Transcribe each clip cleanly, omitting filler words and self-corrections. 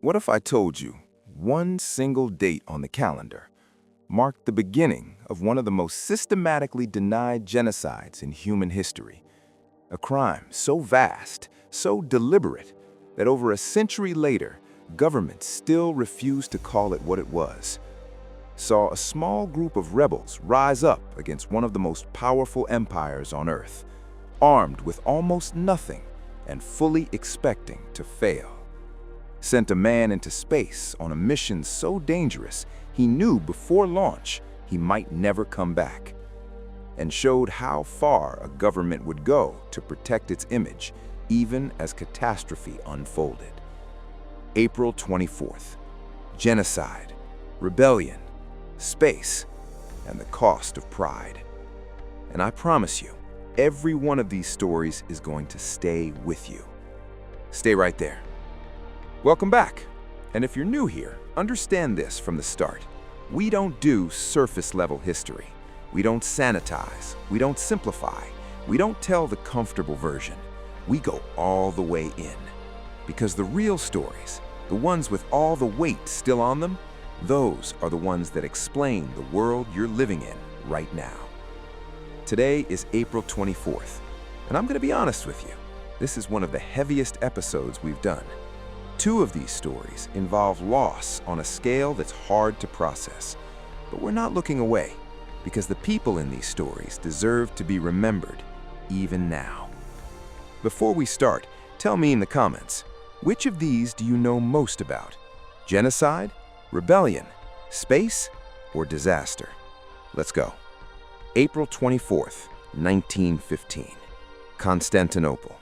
What if I told you one single date on the calendar marked the beginning of one of the most systematically denied genocides in human history? A crime so vast, so deliberate, that over a century later, governments still refused to call it what it was. Saw a small group of rebels rise up against one of the most powerful empires on Earth, armed with almost nothing and fully expecting to fail. Sent a man into space on a mission so dangerous he knew before launch he might never come back, and showed how far a government would go to protect its image even as catastrophe unfolded. April 24th. Genocide, rebellion, space, and the cost of pride. And I promise you, every one of these stories is going to stay with you. Stay right there. Welcome back. And if you're new here, understand this from the start. We don't do surface-level history. We don't sanitize. We don't simplify. We don't tell the comfortable version. We go all the way in. Because the real stories, the ones with all the weight still on them, those are the ones that explain the world you're living in right now. Today is April 24th, and I'm going to be honest with you. This is one of the heaviest episodes we've done. Two of these stories involve loss on a scale that's hard to process. But we're not looking away, because the people in these stories deserve to be remembered, even now. Before we start, tell me in the comments, which of these do you know most about? Genocide, rebellion, space, or disaster? Let's go. April 24th, 1915. Constantinople.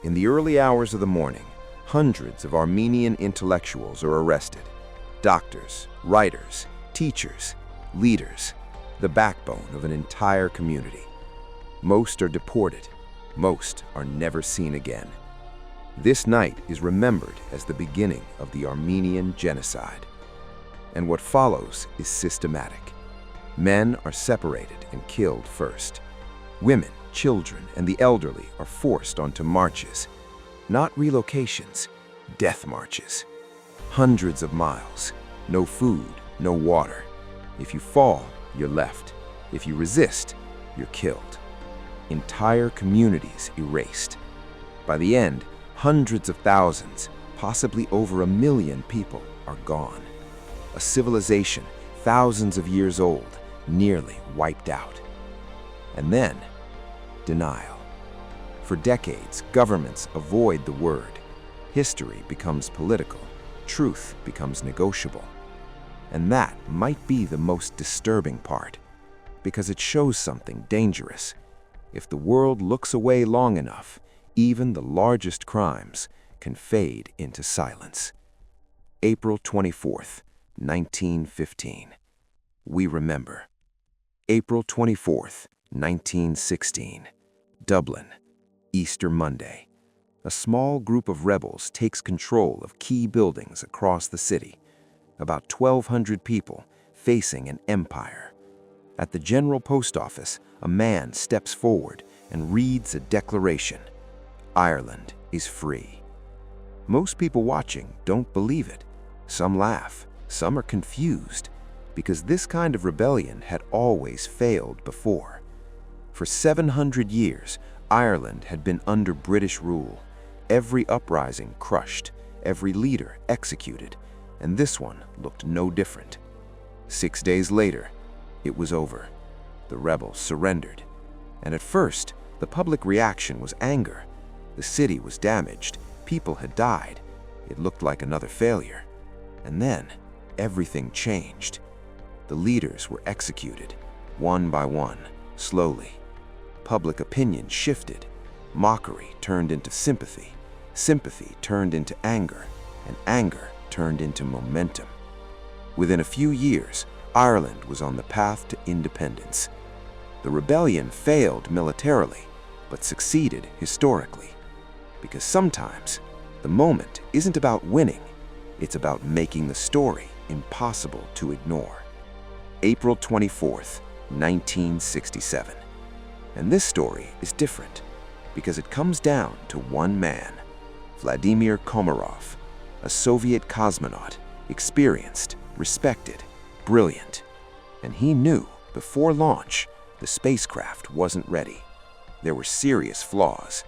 In the early hours of the morning, hundreds of Armenian intellectuals are arrested. Doctors, writers, teachers, leaders, the backbone of an entire community. Most are deported. Most are never seen again. This night is remembered as the beginning of the Armenian Genocide. And what follows is systematic. Men are separated and killed first. Women, children, and the elderly are forced onto marches. Not relocations, death marches. Hundreds of miles, no food, no water. If you fall, you're left. If you resist, you're killed. Entire communities erased. By the end, hundreds of thousands, possibly over 1 million people, are gone. A civilization thousands of years old, nearly wiped out. And then, denial. For decades, governments avoid the word. History becomes political. Truth becomes negotiable. And that might be the most disturbing part, because it shows something dangerous. If the world looks away long enough, even the largest crimes can fade into silence. April 24th, 1915. We remember. April 24th, 1916. Dublin. Easter Monday. A small group of rebels takes control of key buildings across the city. About 1,200 people facing an empire. At the General Post Office, a man steps forward and reads a declaration. Ireland is free. Most people watching don't believe it. Some laugh, some are confused, because this kind of rebellion had always failed before. For 700 years, Ireland had been under British rule. Every uprising crushed, every leader executed, and this one looked no different. 6 days later, it was over. The rebels surrendered. And at first, the public reaction was anger. The city was damaged. People had died. It looked like another failure. And then, everything changed. The leaders were executed, one by one, slowly. Public opinion shifted. Mockery turned into sympathy. Sympathy turned into anger, and anger turned into momentum. Within a few years, Ireland was on the path to independence. The rebellion failed militarily, but succeeded historically. Because sometimes, the moment isn't about winning, it's about making the story impossible to ignore. April 24th, 1967. And this story is different, because it comes down to one man, Vladimir Komarov, a Soviet cosmonaut, experienced, respected, brilliant. And he knew, before launch, the spacecraft wasn't ready. There were serious flaws.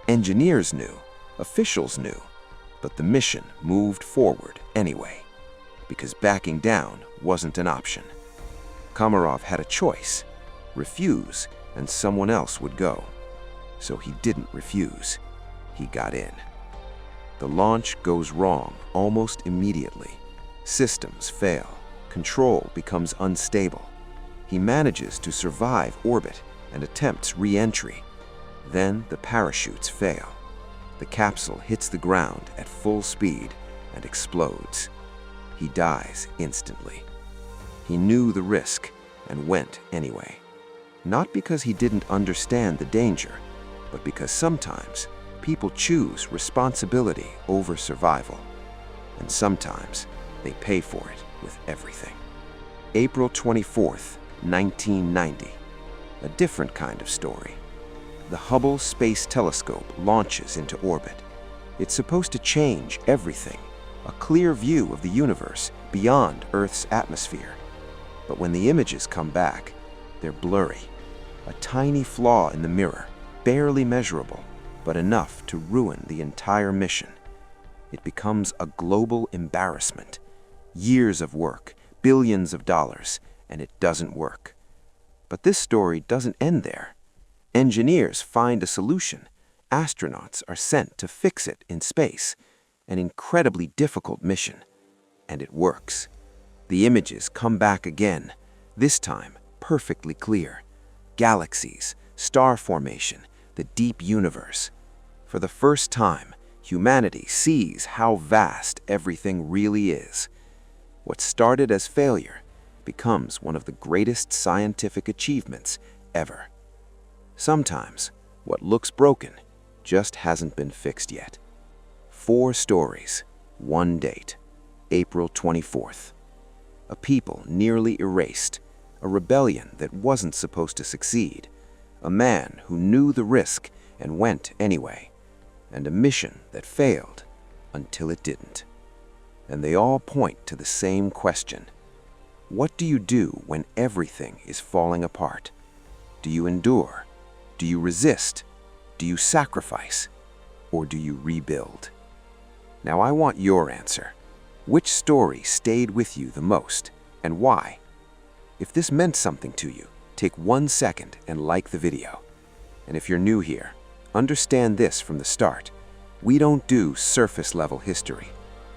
Engineers knew, officials knew, but the mission moved forward anyway, because backing down wasn't an option. Komarov had a choice: refuse, and someone else would go. So he didn't refuse. He got in. The launch goes wrong almost immediately. Systems fail. Control becomes unstable. He manages to survive orbit and attempts re-entry. Then the parachutes fail. The capsule hits the ground at full speed and explodes. He dies instantly. He knew the risk and went anyway. Not because he didn't understand the danger, but because sometimes people choose responsibility over survival. And sometimes they pay for it with everything. April 24th, 1990. A different kind of story. The Hubble Space Telescope launches into orbit. It's supposed to change everything, a clear view of the universe beyond Earth's atmosphere. But when the images come back, they're blurry. A tiny flaw in the mirror, barely measurable, but enough to ruin the entire mission. It becomes a global embarrassment. Years of work, billions of dollars, and it doesn't work. But this story doesn't end there. Engineers find a solution. Astronauts are sent to fix it in space. An incredibly difficult mission. And it works. The images come back again, this time perfectly clear. Galaxies, star formation, the deep universe. For the first time, humanity sees how vast everything really is. What started as failure becomes one of the greatest scientific achievements ever. Sometimes, what looks broken just hasn't been fixed yet. 4 stories, 1 date, April 24th. A people nearly erased, a rebellion that wasn't supposed to succeed, a man who knew the risk and went anyway, and a mission that failed until it didn't. And they all point to the same question. What do you do when everything is falling apart? Do you endure? Do you resist? Do you sacrifice? Or do you rebuild? Now I want your answer. Which story stayed with you the most, and why? If this meant something to you, take 1 second and like the video. And if you're new here, understand this from the start. We don't do surface-level history.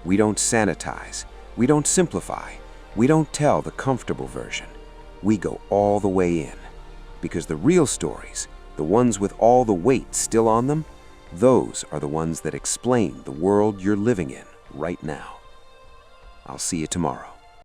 We don't sanitize. We don't simplify. We don't tell the comfortable version. We go all the way in. Because the real stories, the ones with all the weight still on them, those are the ones that explain the world you're living in right now. I'll see you tomorrow.